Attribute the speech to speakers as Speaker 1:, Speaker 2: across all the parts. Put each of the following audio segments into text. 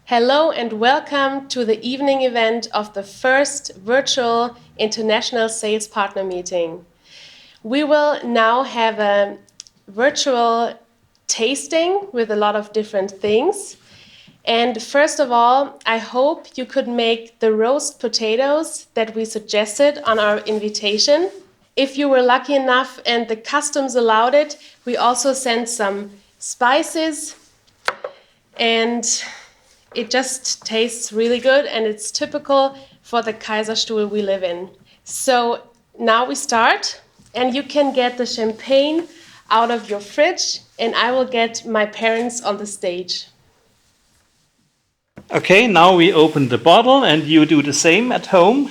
Speaker 1: Hello and welcome to the evening event of the first virtual international sales partner meeting. We will now have a virtual tasting with a lot of different things. And first of all, I hope you could make the roast potatoes that we suggested on our invitation. If you were lucky enough and the customs allowed it, we also sent some spices, and it just tastes really good, and it's typical for the Kaiserstuhl we live in. So now we start, and you can get the champagne out of your fridge, and I will get my parents on the stage.
Speaker 2: Okay, now we open the bottle and you do the same at home.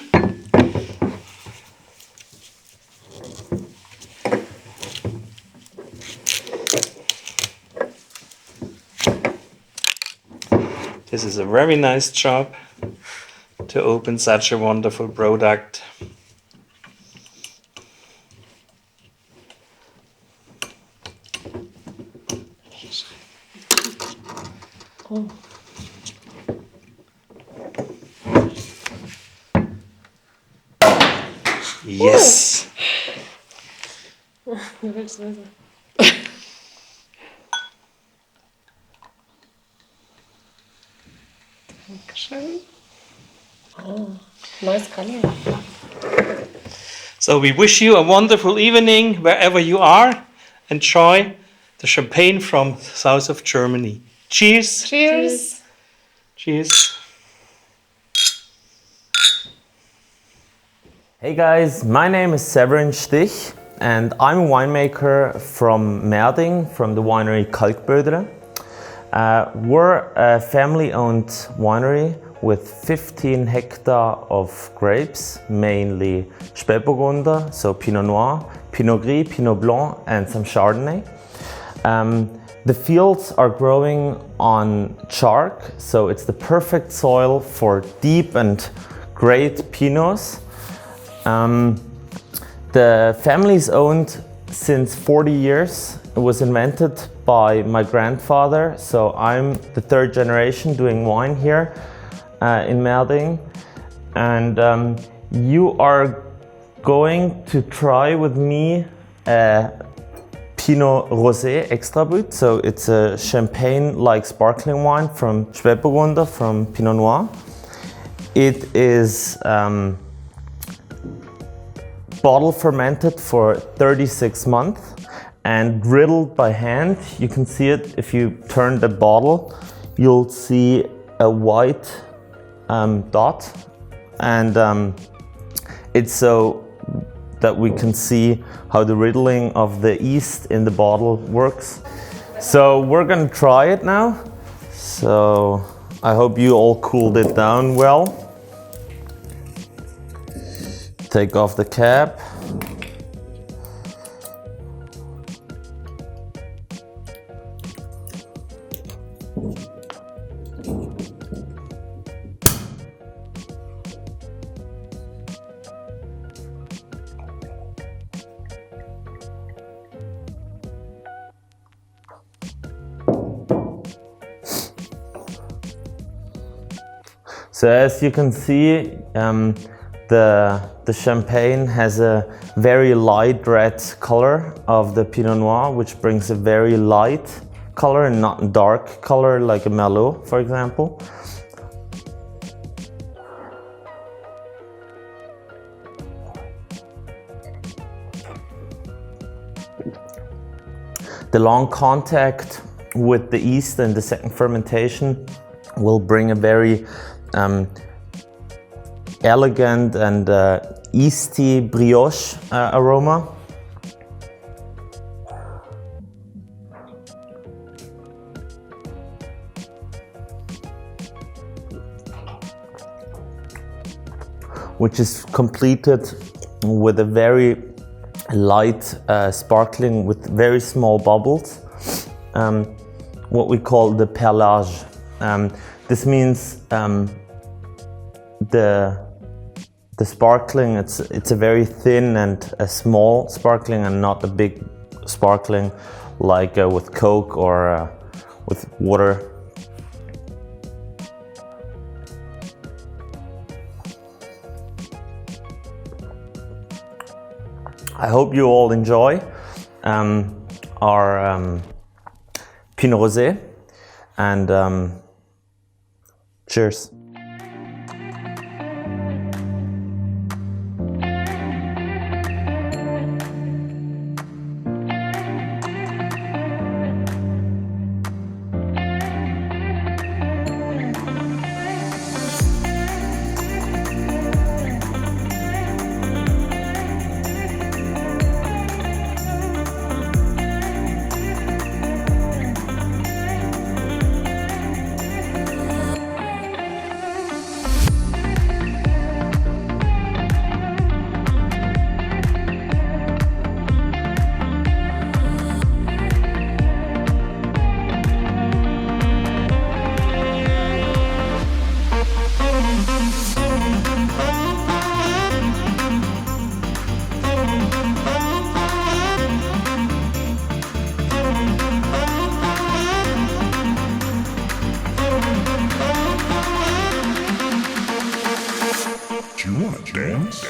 Speaker 2: This is a very nice job to open such a wonderful product.
Speaker 1: Oh.
Speaker 2: Yes.
Speaker 1: Oh, nice color.
Speaker 2: So we wish you a wonderful evening wherever you are. Enjoy the champagne from south of Germany. Cheers.
Speaker 1: Cheers.
Speaker 2: Cheers.
Speaker 3: Hey guys, my name is Severin Stich and I'm a winemaker from Merding, from the winery Kalkbödre. We're a family-owned winery with 15 hectares of grapes, mainly Spätburgunder, so Pinot Noir, Pinot Gris, Pinot Blanc and some Chardonnay. The fields are growing on chalk, so it's the perfect soil for deep and great Pinots. The family is owned since 40 years. It was invented by my grandfather, so I'm the third generation doing wine here in Merding. And you are going to try with me a Pinot Rosé Extra Brut. So it's a champagne-like sparkling wine from Spätburgunder, from Pinot Noir. It is bottle fermented for 36 months and griddled by hand. You can see it if you turn the bottle. You'll see a white dot, and it's so that we can see how the riddling of the yeast in the bottle works. So we're gonna try it now. So I hope you all cooled it down well. Take off the cap. So as you can see, the champagne has a very light red color of the Pinot Noir, which brings a very light color and not dark color like a Merlot, for example. The long contact with the yeast and the second fermentation will bring a very elegant and yeasty brioche aroma. Which is completed with a very light sparkling with very small bubbles, what we call the perlage. This means the sparkling, it's a very thin and a small sparkling and not a big sparkling like with Coke or with water. I hope you all enjoy our Pinot Rosé, and cheers.
Speaker 4: Do you want to dance?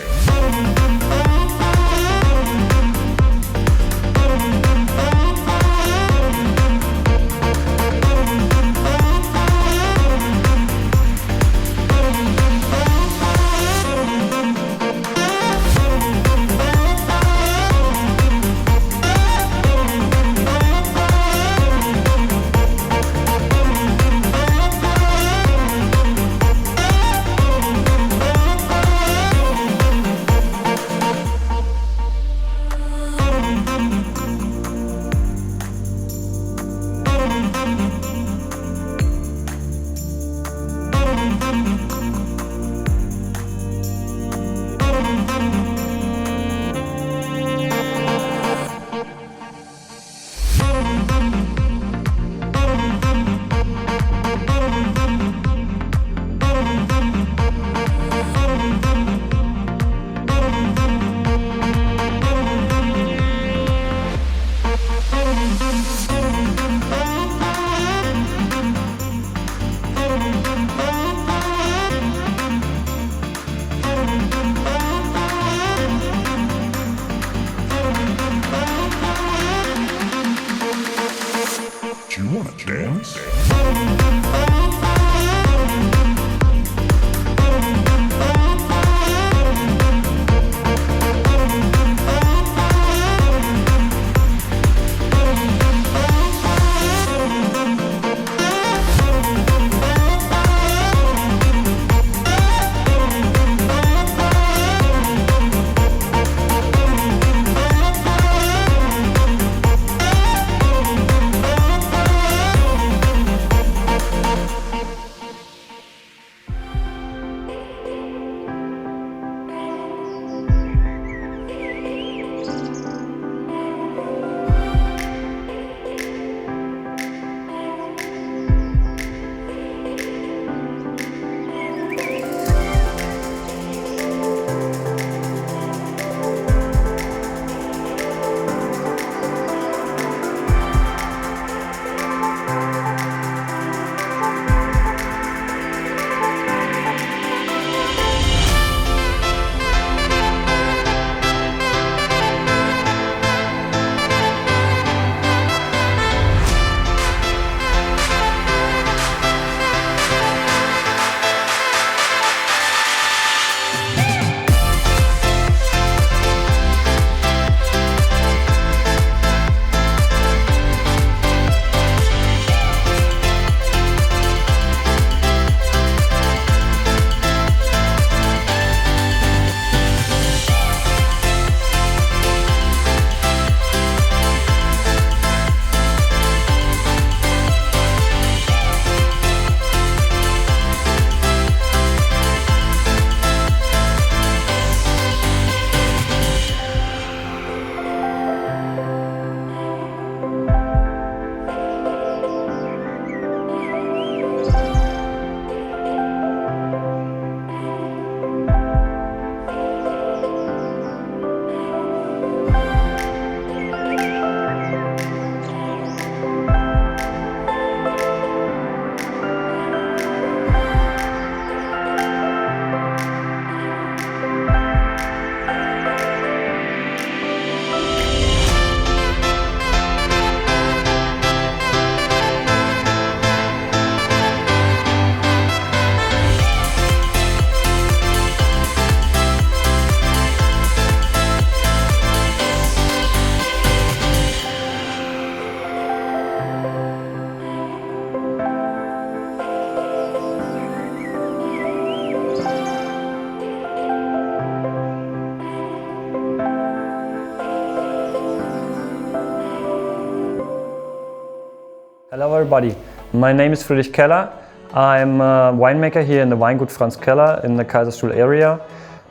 Speaker 5: Hello everybody, my name is Friedrich Keller. I'm a winemaker here in the Weingut Franz Keller in the Kaiserstuhl area.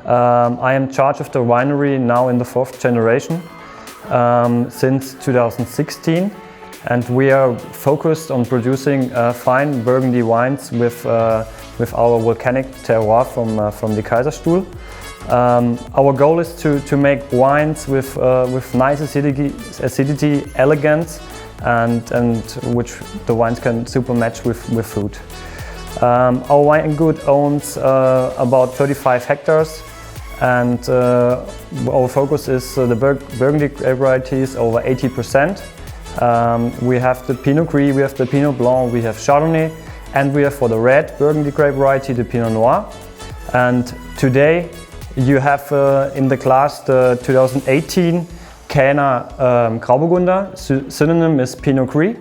Speaker 5: I am in charge of the winery now in the 4th generation since 2016, and we are focused on producing fine Burgundy wines with our volcanic terroir from the Kaiserstuhl. Our goal is to make wines with nice acidity, elegance, and which the wines can super match with food. Our Weingut owns about 35 hectares, and our focus is the Burgundy grape varieties over 80%. We have the Pinot Gris, we have the Pinot Blanc, we have Chardonnay, and we have for the red Burgundy grape variety the Pinot Noir. And today you have in the glass the 2018 Kähner Grauburgunder, synonym is Pinot Gris.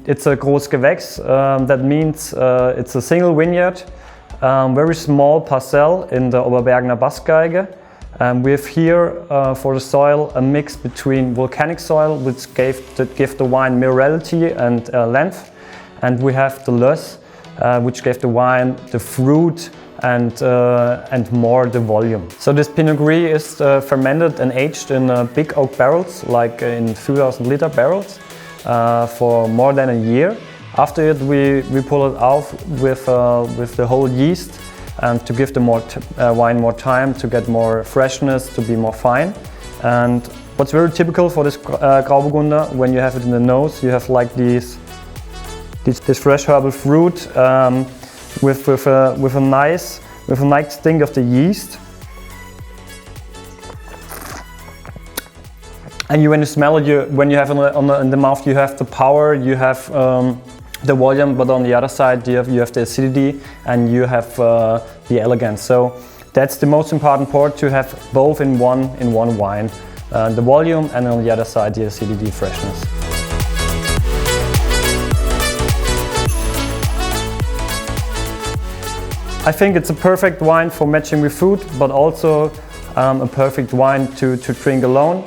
Speaker 5: It's a Großgewächs, that means it's a single vineyard, very small parcel in the Oberbergner Bassgeige. We have here for the soil a mix between volcanic soil, which give the wine minerality and length, and we have the loess, which gave the wine the fruit and more the volume. So this Pinot Gris is fermented and aged in big oak barrels, like in 2,000 liter barrels, for more than a year. After it, we pull it out with the whole yeast, and to give the wine more time to get more freshness, to be more fine. And what's very typical for this Grauburgunder, when you have it in the nose, you have like this fresh herbal fruit with a nice sting of the yeast. And when you smell it, when you have it in the mouth, you have the power, you have the volume, but on the other side you have the acidity and you have the elegance. So that's the most important part, to have both in one wine, the volume, and on the other side the acidity, freshness. I think it's a perfect wine for matching with food, but also a perfect wine to drink alone.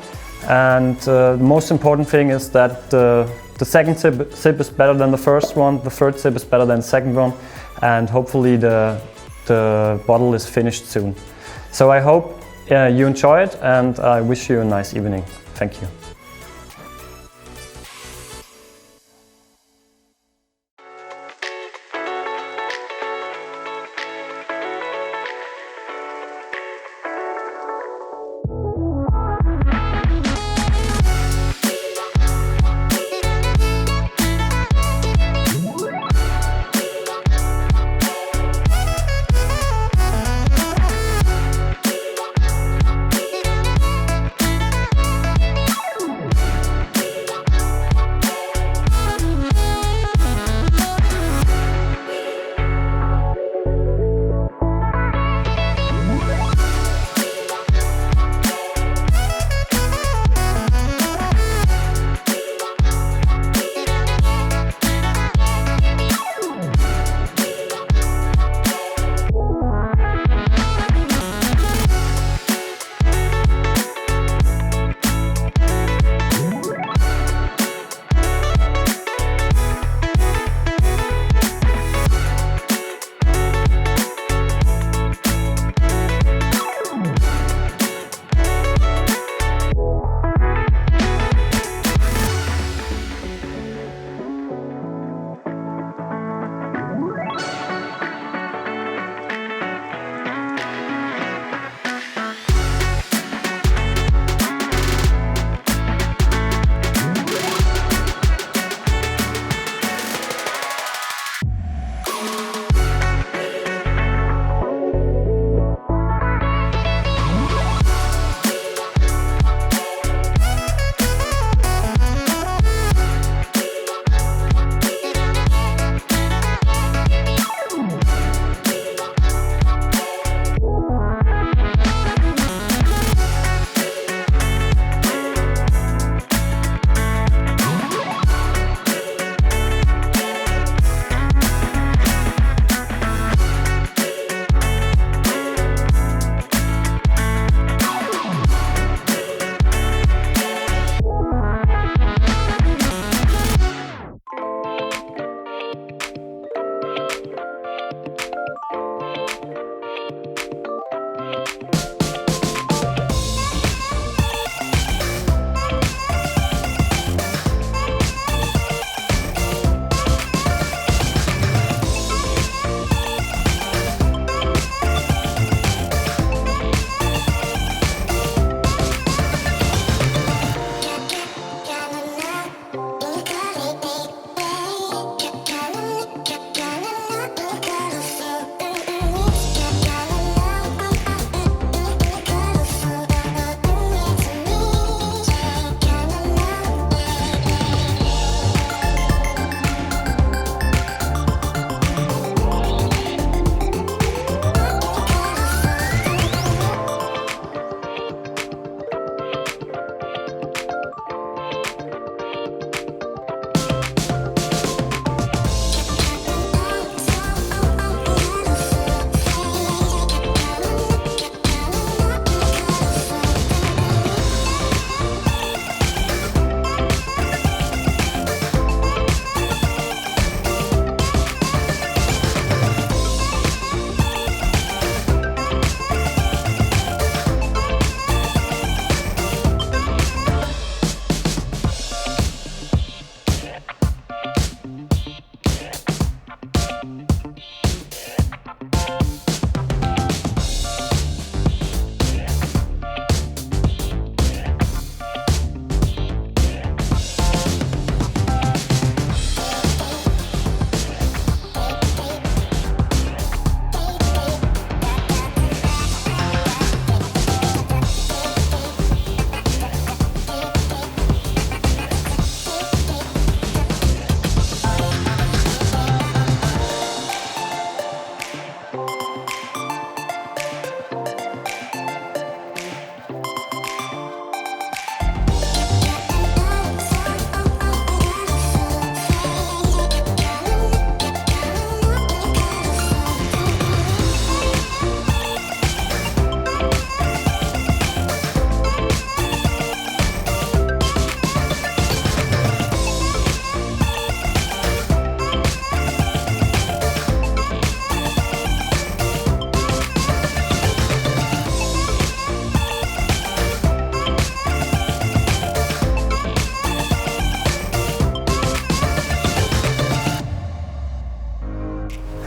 Speaker 5: And the most important thing is that the second sip is better than the first one, the third sip is better than the second one, and hopefully the bottle is finished soon. So I hope you enjoy it, and I wish you a nice evening. Thank you.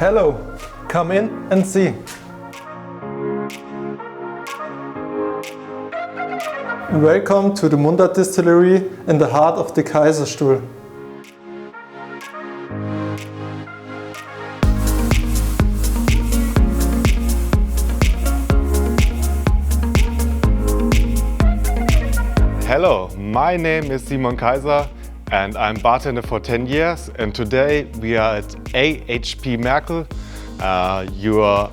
Speaker 6: Hello, come in and see. Welcome to the Mundart Distillery in the heart of the Kaiserstuhl.
Speaker 7: Hello, my name is Simon Kaiser and I'm bartender for 10 years, and today we are at AHP Merkle, your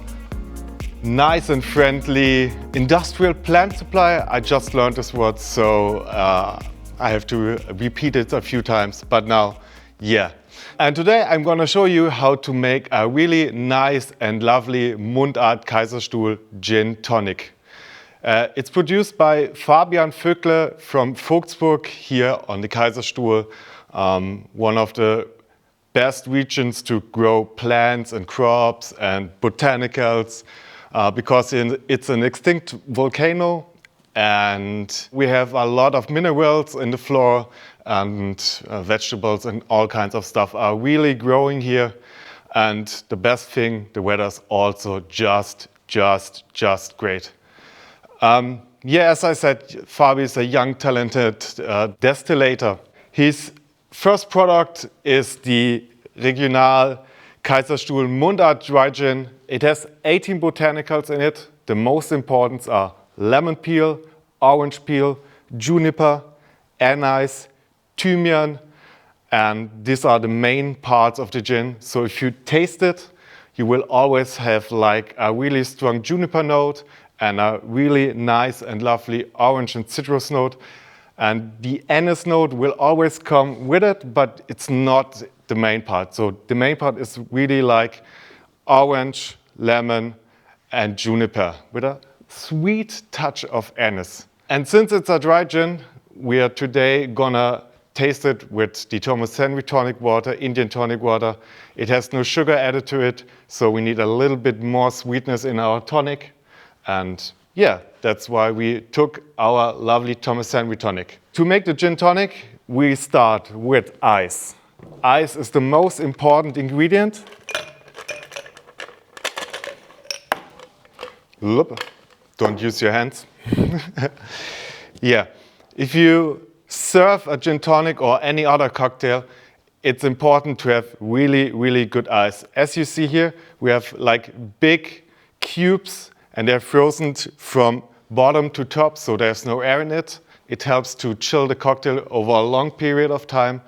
Speaker 7: nice and friendly industrial plant supplier. I just learned this word, so I have to repeat it a few times, but now, yeah. And today I'm gonna show you how to make a really nice and lovely Mundart Kaiserstuhl Gin Tonic. It's produced by Fabian Vöckle from Vogtsburg here on the Kaiserstuhl, one of the best regions to grow plants and crops and botanicals, because it's an extinct volcano and we have a lot of minerals in the floor, and vegetables and all kinds of stuff are really growing here. And the best thing, the weather's also just great. Yeah, as I said, Fabi is a young, talented distillator. His first product is the Regional Kaiserstuhl Mundart Dry Gin. It has 18 botanicals in it. The most important are lemon peel, orange peel, juniper, anise, thymian, and these are the main parts of the gin. So if you taste it, you will always have like a really strong juniper note and a really nice and lovely orange and citrus note. And the anise note will always come with it, but it's not the main part. So the main part is really like orange, lemon, and juniper with a sweet touch of anise. And since it's a dry gin, we are today gonna taste it with the Thomas Henry tonic water, Indian tonic water. It has no sugar added to it, so we need a little bit more sweetness in our tonic. And yeah, that's why we took our lovely Thomas Henry tonic. To make the gin tonic, we start with ice. Ice is the most important ingredient. Look, don't use your hands. Yeah, if you serve a gin tonic or any other cocktail, it's important to have really good ice. As you see here, we have like big cubes and they're frozen from bottom to top, so there's no air in it. It helps to chill the cocktail over a long period of time.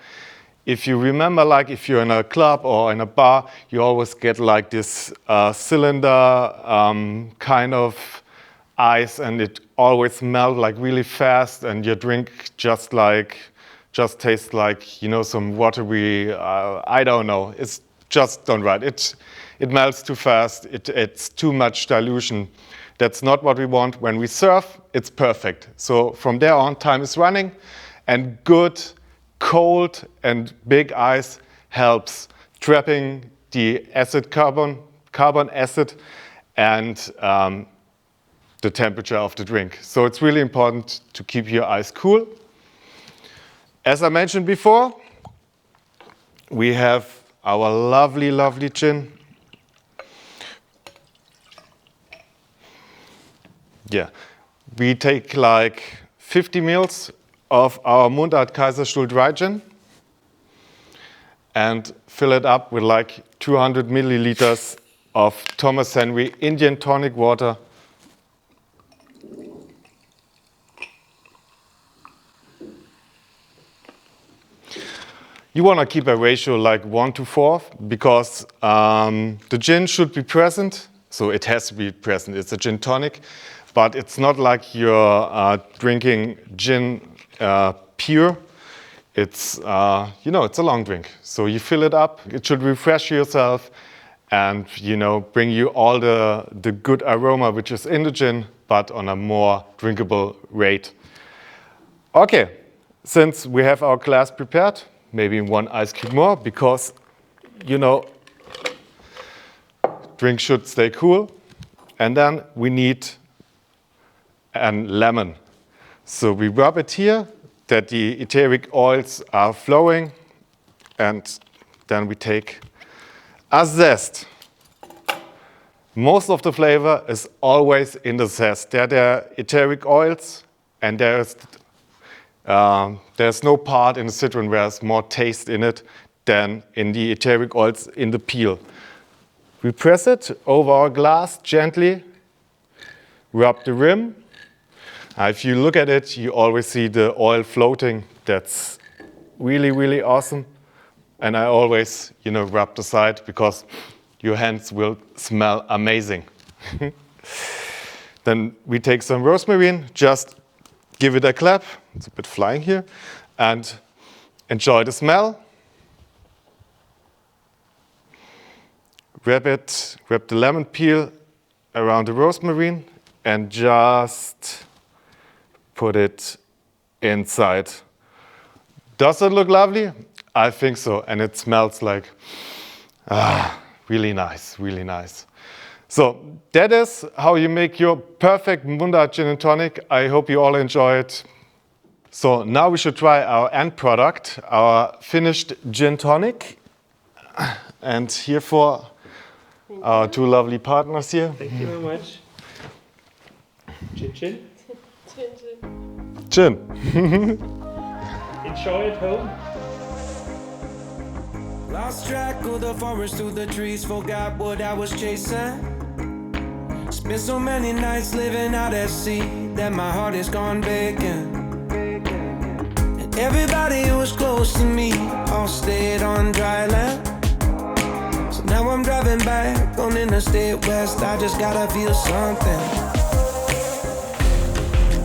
Speaker 7: If you remember, like if you're in a club or in a bar, you always get like this cylinder kind of ice, and it always melts like really fast, and your drink just tastes like, you know, some watery, I don't know. It's just not right. It melts too fast. It's too much dilution. That's not what we want. When we serve, it's perfect. So from there on, time is running, and good, cold and big ice helps trapping the carbon acid, and the temperature of the drink. So it's really important to keep your ice cool. As I mentioned before, we have our lovely gin. Yeah, we take like 50 ml of our Mundart Kaiserstuhl Dry Gin and fill it up with like 200 milliliters of Thomas Henry Indian tonic water. You want to keep a ratio like 1:4 because the gin should be present, so it has to be present. It's a gin tonic, but it's not like you're drinking gin pure. It's, you know, it's a long drink. So you fill it up, it should refresh yourself and, you know, bring you all the good aroma which is in the gin, but on a more drinkable rate. Okay, since we have our glass prepared, maybe one ice cube more, because, you know, drink should stay cool. And then we need a lemon. So we rub it here, that the etheric oils are flowing, and then we take a zest. most of the flavor is always in the zest. There are etheric oils, and there's no part in the citron where there's more taste in it than in the etheric oils in the peel. We press it over our glass gently, rub the rim. If you look at it, you always see the oil floating. That's really, really awesome. And I always, rub the side because your hands will smell amazing. Then we take some rosemary, just give it a clap. It's a bit flying here. And enjoy the smell. Wrap the lemon peel around the rosemary and just put it inside. Does it look lovely? I think so, and it smells like, really nice, really nice. So that is how you make your perfect Mundart gin and tonic. I hope you all enjoy it. So now we should try our end product, our finished gin tonic. And here for our two lovely partners here.
Speaker 2: Thank you very much. Chin chin.
Speaker 7: Gin.
Speaker 2: Enjoy at home.
Speaker 8: Lost track of the forest through the trees, forgot what I was chasing. Spent so many nights living out at sea that my heart is gone vacant. And everybody who was close to me all stayed on dry land. So now I'm driving back on Interstate West, I just gotta feel something.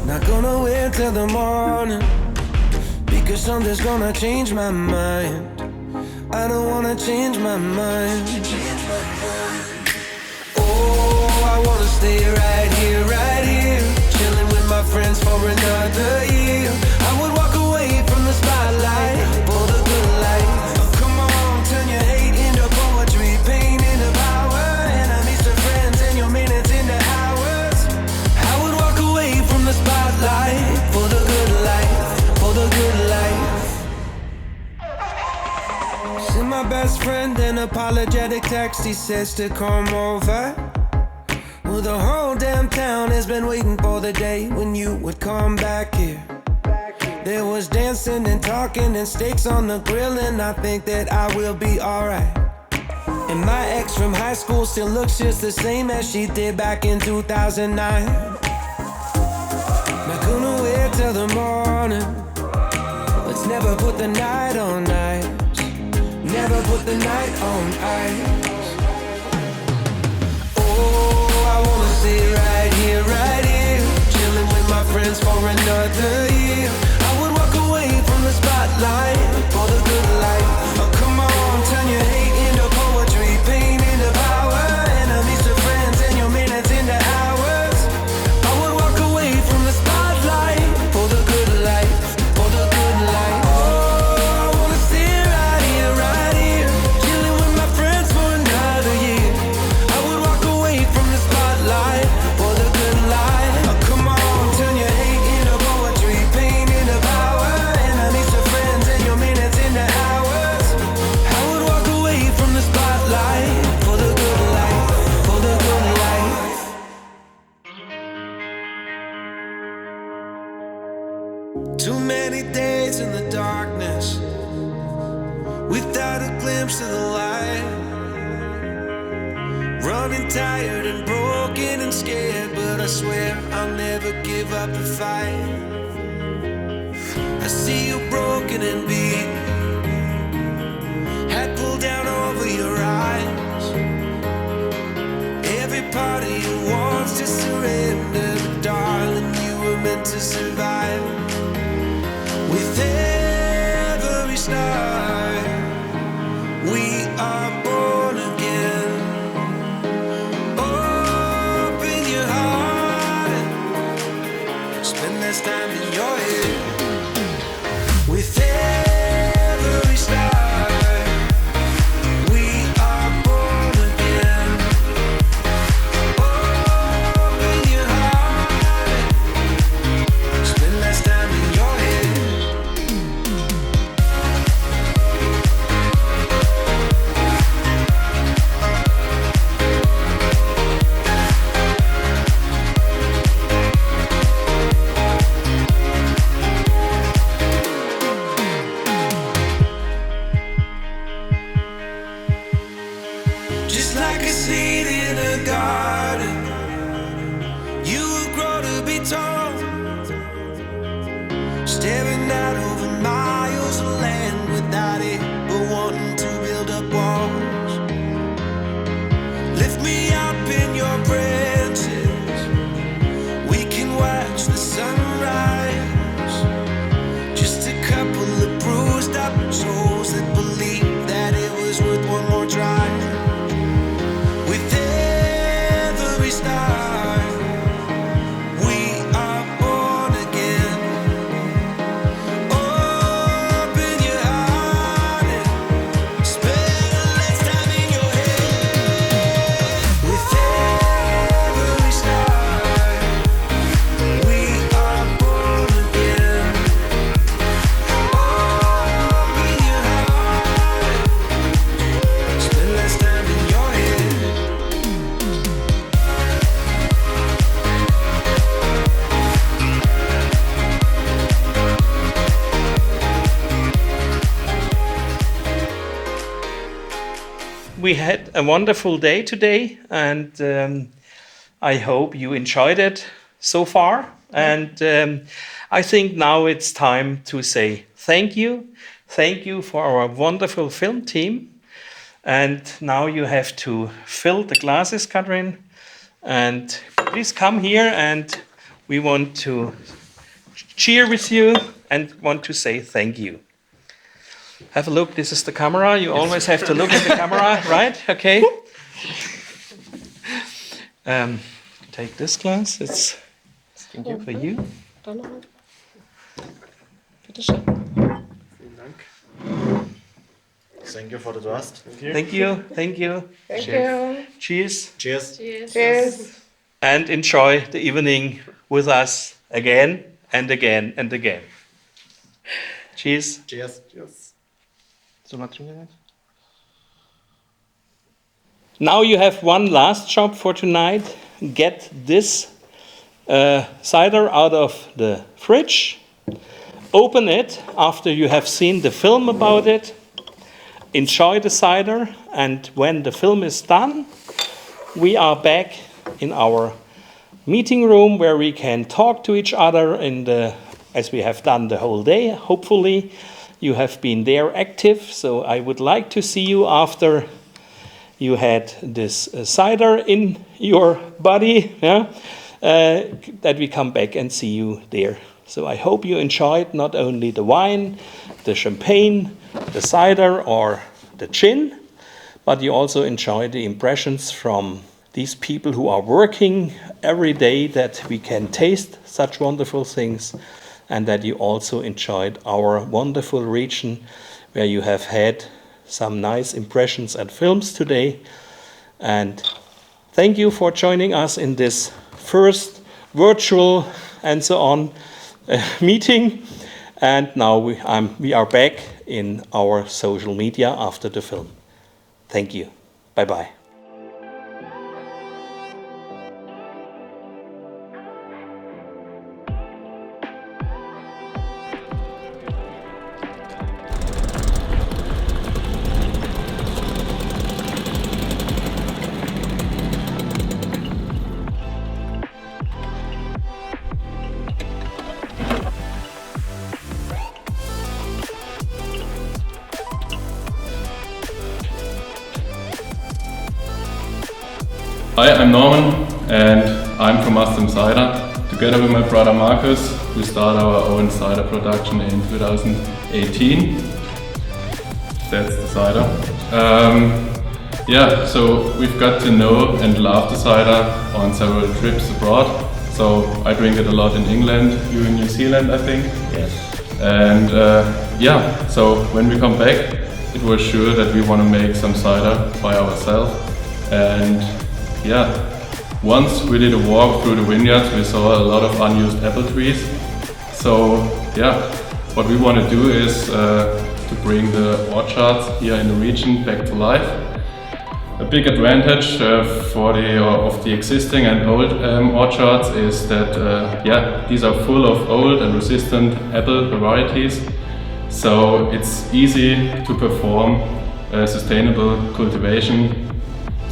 Speaker 8: Not gonna wait till the morning, because something's gonna change my mind. I don't wanna change my mind. Oh, I wanna stay right here, chilling with my friends for another year. I would walk away from the spotlight for the good life. Oh, come on, turn your hate into poetry, pain into power, enemies to friends, and your minutes into hours. I would walk away from the spotlight for the good life, for the good life. Send my best friend an apologetic text, he says to come over. Well, the whole damn town has been waiting for the day when you would come back here. There was dancing and talking and steaks on the grill, and I think that I will be alright. And my ex from high school still looks just the same as she did back in 2009. Not gonna wait till the morning, let's never put the night on ice. Never put the night on ice. Oh, I wanna stay right here, chilling with my friends for another year. I would walk away from the spotlight for the good life. Oh, come on, turn your hate into poetry, pain into power, enemies to friends, and your minutes into hours. I would walk away from the spotlight for the good life, for the good life. Oh, I wanna stay right here, chilling with my friends for another year. I would walk away from the spotlight for the good life. Oh, come on, turn your hate into poetry, pain into power, enemies to friends, and your minutes into hours. I would walk away from the spotlight for the good life, for the good life. Too many days in the darkness without a glimpse of the light. Running tired and broken and scared, but I swear I'll never give up the fight. I see you broken and beat, head pulled down over your eyes. Every part of you wants to surrender, but darling, you were meant to survive. With every star, we are born again. Open your heart, spend less time in your head. With every star, we are born again. Open your heart, spend seed in a garden. You will grow to be tall, staring out over miles of land without it, but wanting to build up walls. Lift me up in your branches, we can watch the sunrise. Just a couple of bruised up souls that believe that it was worth one more try. With every star, we are born again. Open your heart and spend less time in your head. With every star, we are born again. Open your heart, spend less time in your head.
Speaker 2: We had a wonderful day today, and I hope you enjoyed it so far. And I think now it's time to say thank you. Thank you for our wonderful film team. And now you have to fill the glasses, Katrin. And please come here, and we want to cheer with you and want to say thank you. Have a look, this is the camera. You always have to look at the camera, right? Okay. Take this glass, it's for you.
Speaker 1: Bitte schön.
Speaker 9: Thank you for the trust.
Speaker 2: Thank you, thank you.
Speaker 1: Thank you.
Speaker 2: Cheers.
Speaker 9: Cheers.
Speaker 1: Cheers.
Speaker 2: And enjoy the evening with us again and again and again. Cheers.
Speaker 9: Cheers. Cheers.
Speaker 2: Now you have one last job for tonight. Get this cider out of the fridge. Open it after you have seen the film about it. Enjoy the cider, and when the film is done, we are back in our meeting room where we can talk to each other as we have done the whole day, hopefully. You have been there active, so I would like to see you after you had this cider in your body, that we come back and see you there. So I hope you enjoyed not only the wine, the champagne, the cider or the gin, but you also enjoyed the impressions from these people who are working every day that we can taste such wonderful things, and that you also enjoyed our wonderful region where you have had some nice impressions and films today. And thank you for joining us in this first virtual and so on meeting. And now we are back in our social media after the film. Thank you. Bye-bye.
Speaker 10: Hi, I'm Norman and I'm from Astum Cider. Together with my brother Marcus, we started our own cider production in 2018. That's the cider. So we've got to know and love the cider on several trips abroad. So I drink it a lot in England, you in New Zealand, I think.
Speaker 9: Yes.
Speaker 10: And so when we come back, it was sure that we want to make some cider by ourselves. And once we did a walk through the vineyards, we saw a lot of unused apple trees. So what we want to do is to bring the orchards here in the region back to life. A big advantage of the existing and old orchards is that these are full of old and resistant apple varieties. So it's easy to perform sustainable cultivation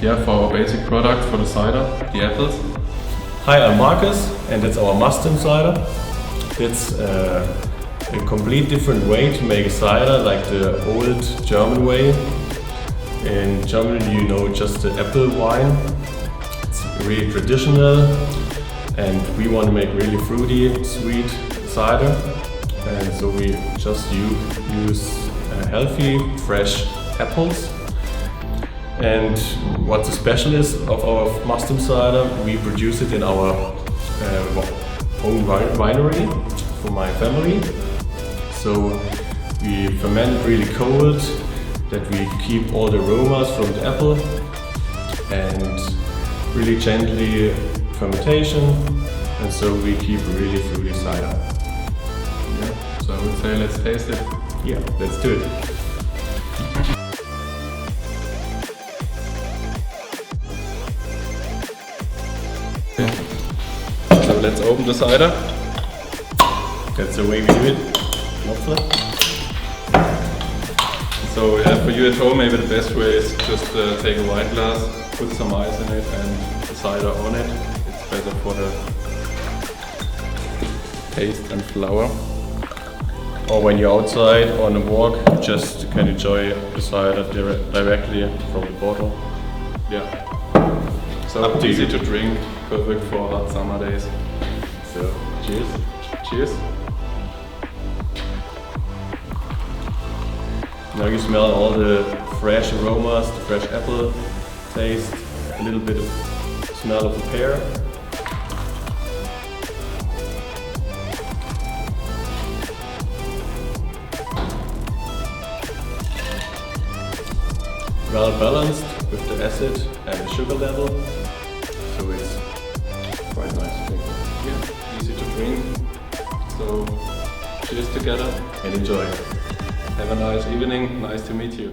Speaker 10: for our basic product for the cider, the apples.
Speaker 11: Hi, I'm Marcus, and that's our Mustang cider. It's a complete different way to make a cider, like the old German way. In Germany, you know, just the apple wine. It's really traditional, and we want to make really fruity, sweet cider. And so we just use healthy, fresh apples. And what's the special is of our Mustang cider, we produce it in our own winery for my family. So we ferment it really cold, that we keep all the aromas from the apple, and really gently fermentation, and so we keep a really fruity cider.
Speaker 10: Yeah, so I would say let's taste it.
Speaker 11: Yeah, let's do it.
Speaker 10: So let's open the cider.
Speaker 11: That's the way we do it.
Speaker 10: So for you at home, maybe the best way is just take a wine glass, put some ice in it and the cider on it. It's better for the taste and flavor.
Speaker 11: Or when you're outside on a walk, you just can enjoy the cider directly from the bottle.
Speaker 10: Yeah. So easy to drink, perfect for hot summer days. So cheers. Cheers.
Speaker 11: Now you smell all the fresh aromas, the fresh apple taste, a little bit of smell of the pear. Well balanced with the acid and the sugar level, so it's quite nice to drink.
Speaker 10: Yeah, easy to drink. So cheers together
Speaker 11: and enjoy.
Speaker 10: Have a nice evening. Nice to meet you.